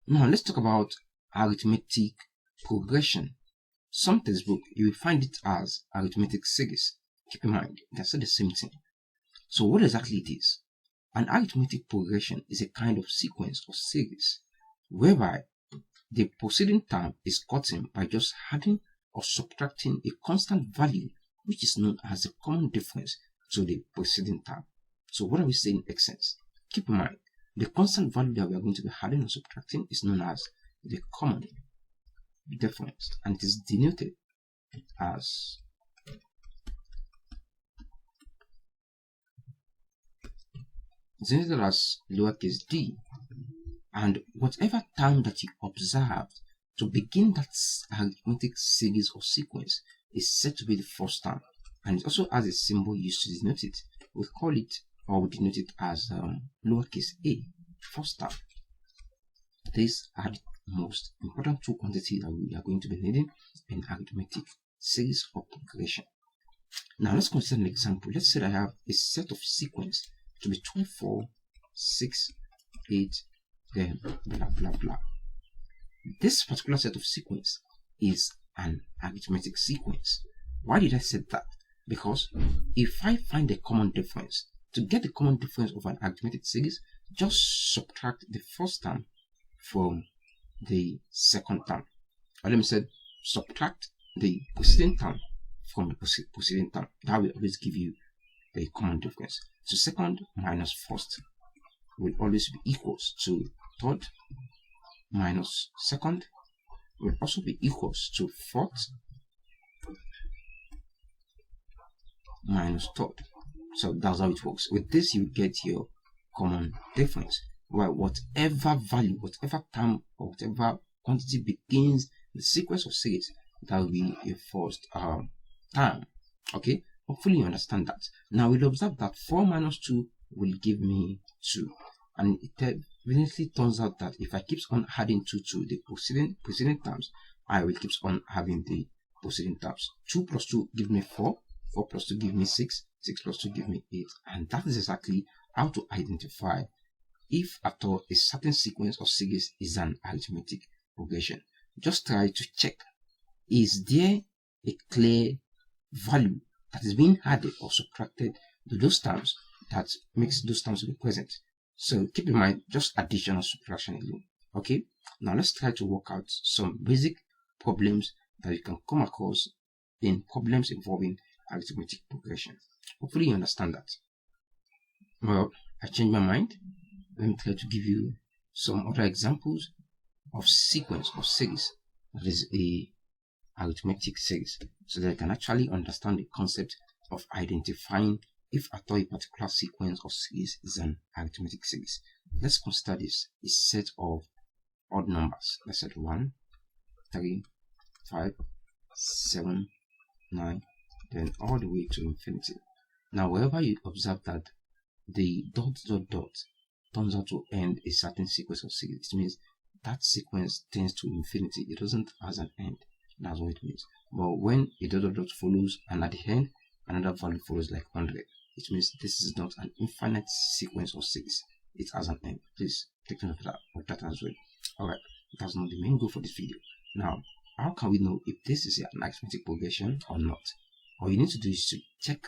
Now let's talk about arithmetic progression. Some textbook you will find it as arithmetic series. Keep in mind, they're still the same thing. So what exactly it is? An arithmetic progression is a kind of sequence or series whereby the preceding term is gotten by just adding or subtracting a constant value which is known as the common difference to the preceding term. So what are we saying in essence? Keep in mind, the constant value that we are going to be adding or subtracting is known as the common difference, and it is denoted as lowercase d. And whatever term that you observed to begin that arithmetic series or sequence is said to be the first term, and it also has a symbol used to denote it. We call it, or we denote it as lowercase a, first term. These are the most important two quantities that we are going to be needing in arithmetic series or progression. Now let's consider an example. Let's say that I have a set of sequence to be 2, 4, 6, 8, then blah blah blah. This particular set of sequence is an arithmetic sequence. Why did I say that? Because if I find a common difference, to get the common difference of an arithmetic series, just subtract the first term from the second term. Or let me say, subtract the preceding term from the preceding term. That will always give you the common difference. So second minus first will always be equals to third minus second will also be equals to fourth minus third. So that's how it works. With this, you get your common difference. Well, whatever value, whatever term, or whatever quantity begins the sequence of series, that will be your first term. Okay, hopefully you understand that. Now we'll observe that 4 minus 2 will give me 2, and it evidently turns out that if I keep on adding 2 to the preceding terms, I will keep on having the preceding terms. 2 plus 2 give me 4, 4 plus 2 give me 6, 6 plus 2 give me 8, and that is exactly how to identify if at all a certain sequence or series is an arithmetic progression. Just try to check, is there a clear value that is being added or subtracted to those terms that makes those terms be present. So keep in mind, just addition or subtraction alone. Okay, now let's try to work out some basic problems that you can come across in problems involving arithmetic progression. Hopefully you understand that. Well, I changed my mind. Let me try to give you some other examples of sequence or series that is a arithmetic series, so that I can actually understand the concept of identifying if at all a particular sequence or series is an arithmetic series. Let's consider this a set of odd numbers. Let's say 1, 3, 5, 7, 9, then all the way to infinity. Now wherever you observe that the dot dot dot turns out to end a certain sequence of series, it means that sequence tends to infinity. It doesn't has an end. That's what it means. But when a dot dot dot follows and at the end another value follows like 100, it means this is not an infinite sequence or series. It has an end. Please take note of that as well. Alright, that's not the main goal for this video. Now, how can we know if this is an arithmetic progression or not? All you need to do is to check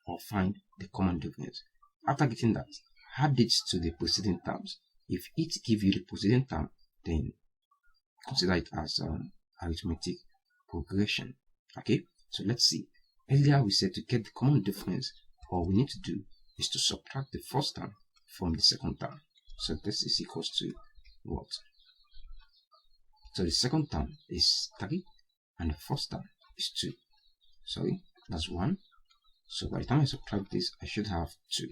or find the common difference. After getting that, add it to the preceding terms. If it gives you the preceding term, then consider it as arithmetic progression. Okay, so let's see. Earlier we said to get the common difference, all we need to do is to subtract the first term from the second term. So this is equals to what? So the second term is 3 and the first term is 2. Sorry, that's 1. So by the time I subtract this, I should have 2.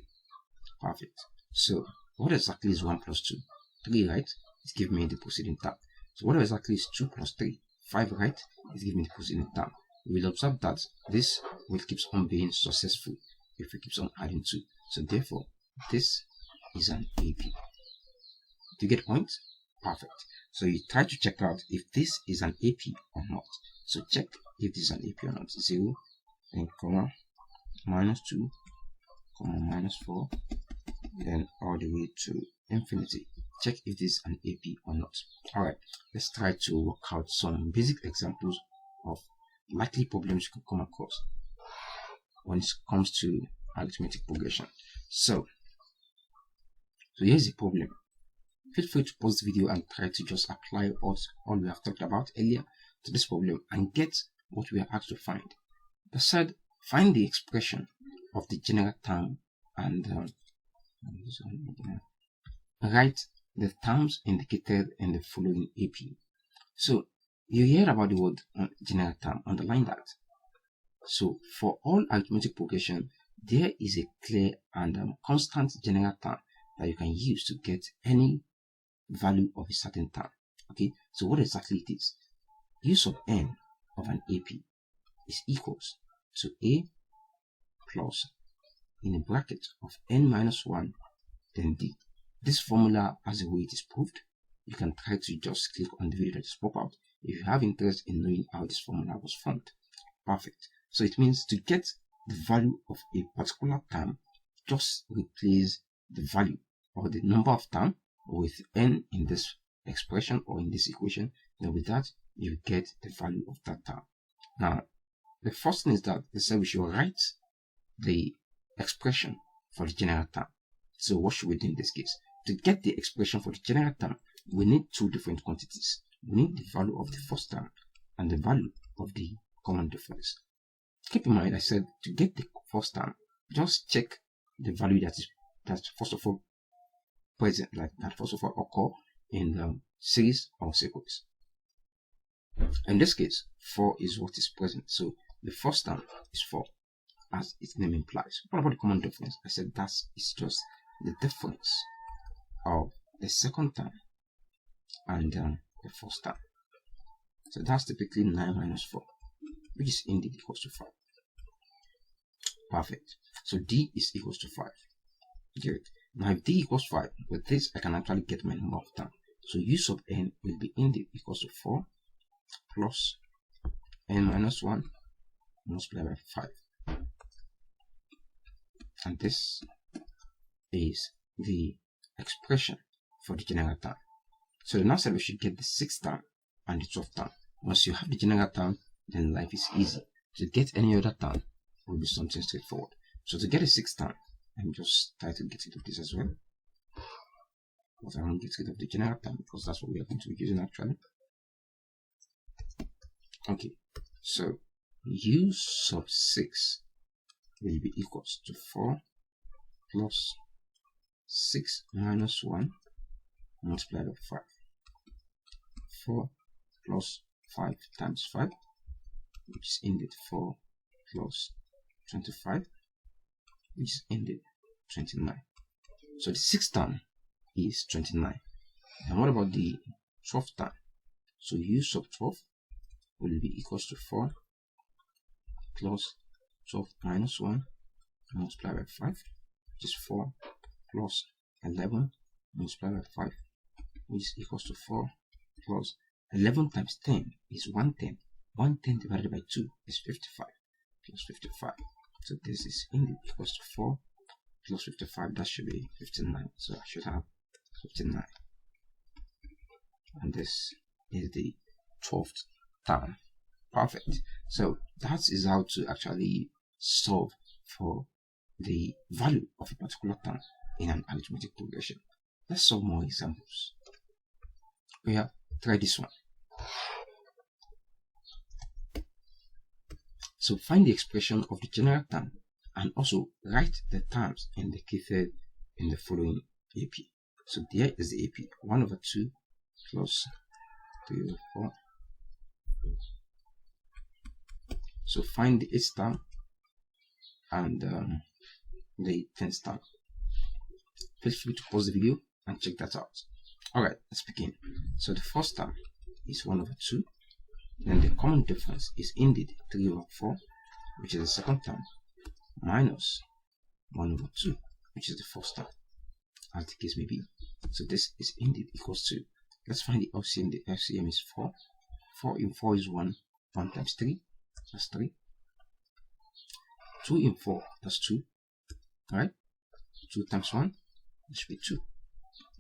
Perfect. So what exactly is 1 plus 2? 3, right? It gives me the preceding term. So what exactly is 2 plus 3? 5, right? It gives me the preceding term. We will observe that this will keep on being successful if we keep on adding 2. So therefore, this is an AP. Do you get the point? Perfect. So you try to check out if this is an AP or not. So check if this is an AP or not. 0, then comma, minus 2, comma, minus 4, then all the way to infinity. check if this is an AP or not. Alright, let's try to work out some basic examples of likely problems you can come across when it comes to arithmetic progression. So here's the problem. Feel free to pause the video and try to just apply all we have talked about earlier to this problem and get what we are asked to find. They said find the expression of the general term and write the terms indicated in the following AP. So you hear about the word general term, underline that. So for all arithmetic progression, there is a clear and constant general term that you can use to get any value of a certain term. Okay, so what exactly it is? U sub n of an AP is equals to a plus in a bracket of n minus 1 then d. This formula, as the way it is proved, you can try to just click on the video that is pop out if you have interest in knowing how this formula was formed. Perfect. So it means to get the value of a particular term, just replace the value or the number of terms with n in this expression or in this equation. Then with that, you get the value of that term. Now, the first thing is that they said we should write the expression for the general term. So what should we do in this case? To get the expression for the general term, we need two different quantities. We need the value of the first term and the value of the common difference. Keep in mind, I said to get the first term, just check the value that's first of all present, like that first of all occur in the series or sequence. In this case, 4 is what is present. So the first term is 4, as its name implies. What about the common difference? I said that is just the difference of the second term and the first term. So that's typically 9 minus 4, which is indeed equals to 5. Perfect. So d is equals to 5. Great. Now if d equals 5, with this I can actually get my number of terms. So u sub n will be indeed equals to 4 plus n minus 1 multiplied by 5. And this is the expression for the general term. So now said we should get the 6th term and the 12th term. Once you have the general term, then life is easy. To get any other term will be something straightforward. So to get a 6th term, I'm just try to get rid of this as well. But I won't get rid of the general term because that's what we are going to be using actually. Okay, so u sub 6 will be equals to 4 plus 6 minus 1 multiplied by 5. 4 plus 5 times 5, which is indeed 4 plus 25, which is indeed 29. So the 6th term is 29. And what about the 12th term? So u sub 12 will be equals to 4 plus 12 minus 1 multiplied by 5, which is 4 plus 11 multiplied by 5, which is equals to 4 plus 11 times 10 is 110. 110 divided by 2 is 55 plus 55. So this is indeed equals to 4 plus 55. That should be 59. So I should have 59. And this is the 12th term. Perfect. So that is how to actually solve for the value of a particular term in an arithmetic progression. Let's solve more examples. Yeah, try this one. So find the expression of the general term and also write the terms indicated in the following AP. So there is the AP 1 over 2 plus 3 over 4. So find the 8th term and the 10th term. Feel free to pause the video and check that out. Alright, let's begin. So the first term is 1 over 2. Then the common difference is indeed 3 over 4, which is the second term, minus 1 over 2, which is the first term, as the case may be. So this is indeed equals to, let's find the LCM. The LCM is 4. 4 in 4 is 1. 1 times 3, that's 3. 2 in 4, that's 2. Alright? 2 times 1, that should be 2.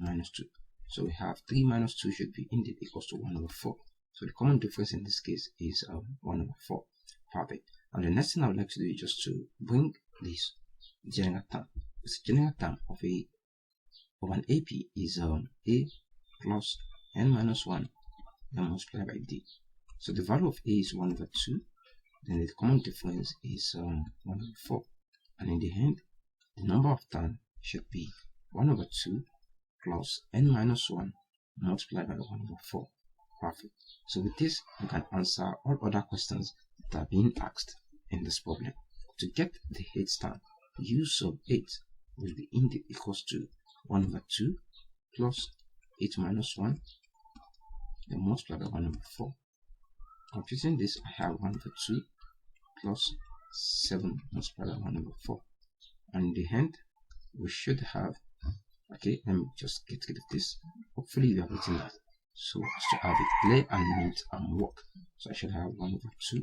Minus 2. So we have 3 minus 2 should be indeed equals to 1 over 4. So the common difference in this case is 1 over 4. Perfect. And the next thing I would like to do is just to bring this general term. This general term of an AP is A plus n minus 1 then multiplied by D. So the value of A is 1 over 2. Then the common difference is 1 over 4. And in the end, the number of terms should be 1 over 2 plus n minus 1 multiplied by 1 over 4. Perfect. So with this, you can answer all other questions that are being asked in this problem. To get the 8th term, u sub 8 will be indeed equals to 1 over 2 plus 8 minus 1 then multiplied by 1 over 4. Computing this, I have 1 over 2 plus 7 multiplied by 1 over 4. And in the end, we should have, okay, let me just get rid of this. Hopefully you have written that. So as to have it clear and neat and work. So I should have 1 over 2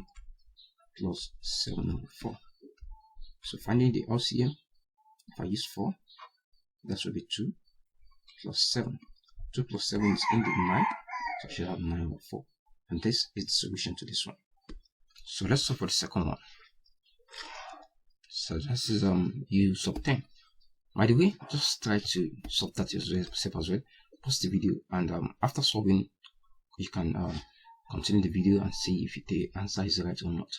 plus 7 over 4. So finding the LCM, if I use 4, that will be 2 plus 7. 2 plus 7 is indeed 9. So I should have 9 over 4. And this is the solution to this one. So let's solve for the second one. So this is u sub 10. By the way, just try to solve that yourself as well. Pause the video and after solving, you can continue the video and see if the answer is right or not.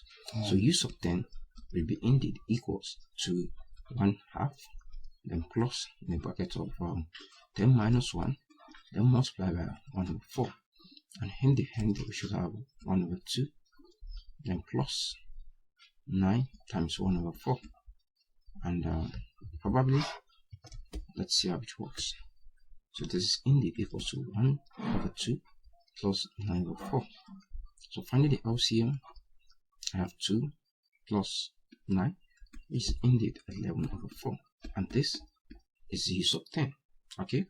So u sub 10 will be indeed equals to 1 half, then plus the bracket of 10 minus 1, then multiply by 1 over 4. And in the end, we should have 1 over 2, then plus 9 times 1 over 4. And probably, let's see how it works. So this is indeed equals to 1 over 2 plus 9 over 4. So finally the LCM, I have 2 plus 9 is indeed 11 over 4. And this is u sub 10. Okay,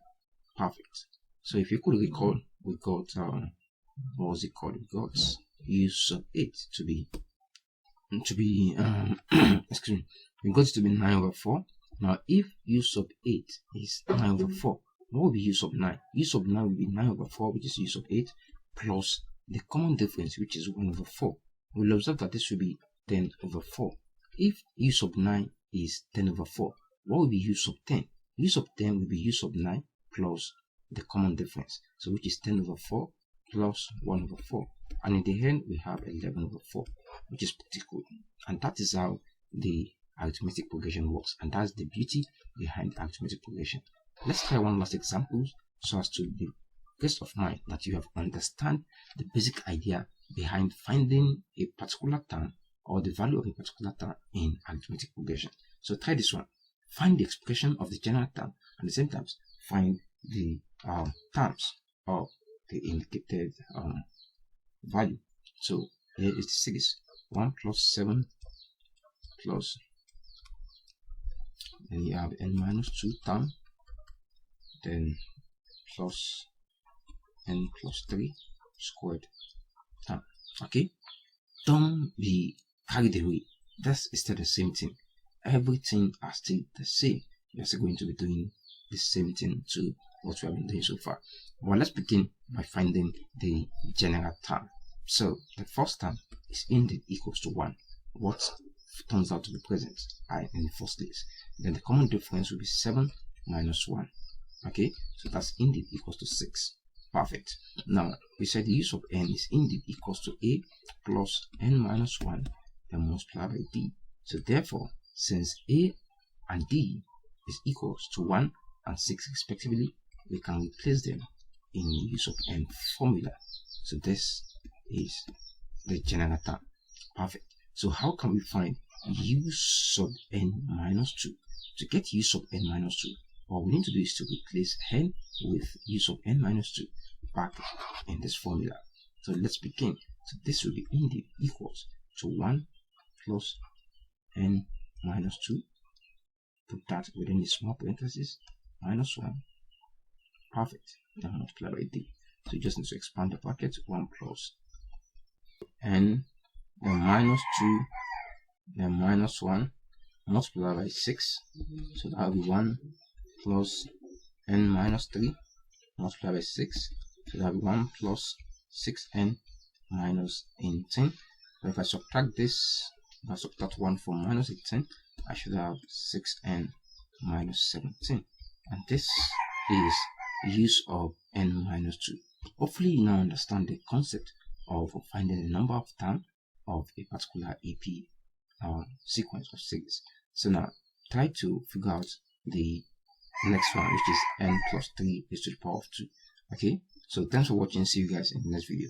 perfect. So if you could recall, we got what was it called? We got u sub 8 to be excuse me, we got it to be 9 over 4. Now if u sub 8 is 9 over 4, what will be u sub 9? U sub 9 will be 9 over 4, which is u sub 8, plus the common difference, which is 1 over 4. We'll observe that this will be 10 over 4. If u sub 9 is 10 over 4, what will be u sub 10? U sub 10 will be u sub 9 plus the common difference, so which is 10 over 4 plus 1 over 4. And in the end, we have 11 over 4, which is pretty cool. And that is how the arithmetic progression works. And that's the beauty behind arithmetic progression. Let's try one last example so as to the rest of mind that you have understand the basic idea behind finding a particular term or the value of a particular term in arithmetic progression. So try this one. Find the expression of the general term and at the same time find the terms of the indicated value. So here is the series 1 plus 7 plus, then you have n minus 2 term, then plus n plus 3 squared term. Okay, don't be carried away. That's still the same thing. Everything are still the same. You're still going to be doing the same thing to what we have been doing so far. Well, let's begin by finding the general term. So the first term is indeed equals to 1. What turns out to be present in the first place. Then the common difference will be 7 minus 1. Okay, so that's indeed equals to 6. Perfect. Now we said the use of n is indeed equals to a plus n minus 1 then multiplied by d. So therefore, since a and d is equals to 1 and 6 respectively, we can replace them in the use of n formula. So this is the general term. Perfect. So how can we find u sub n minus 2? To get u sub n minus 2, what we need to do is to replace n with u sub n minus 2 back in this formula. So let's begin. So this will be indeed equals to 1 plus n minus 2. Put that within the small parentheses, minus 1. Perfect. Now multiply by d. So you just need to expand the bracket. 1 plus n, then minus 2, then minus 1, multiply by 6. So that will be 1 plus n minus 3, multiplied by 6. So that will be 1 plus 6n minus 18. So if I subtract this, if I subtract 1 from minus 18, I should have 6n minus 17. And this is use of n minus 2. Hopefully you now understand the concept of finding the number of terms of a particular AP sequence of series. So now try to figure out the next one, which is n plus 3 raised to the power of 2. Okay, so thanks for watching. See you guys in the next video.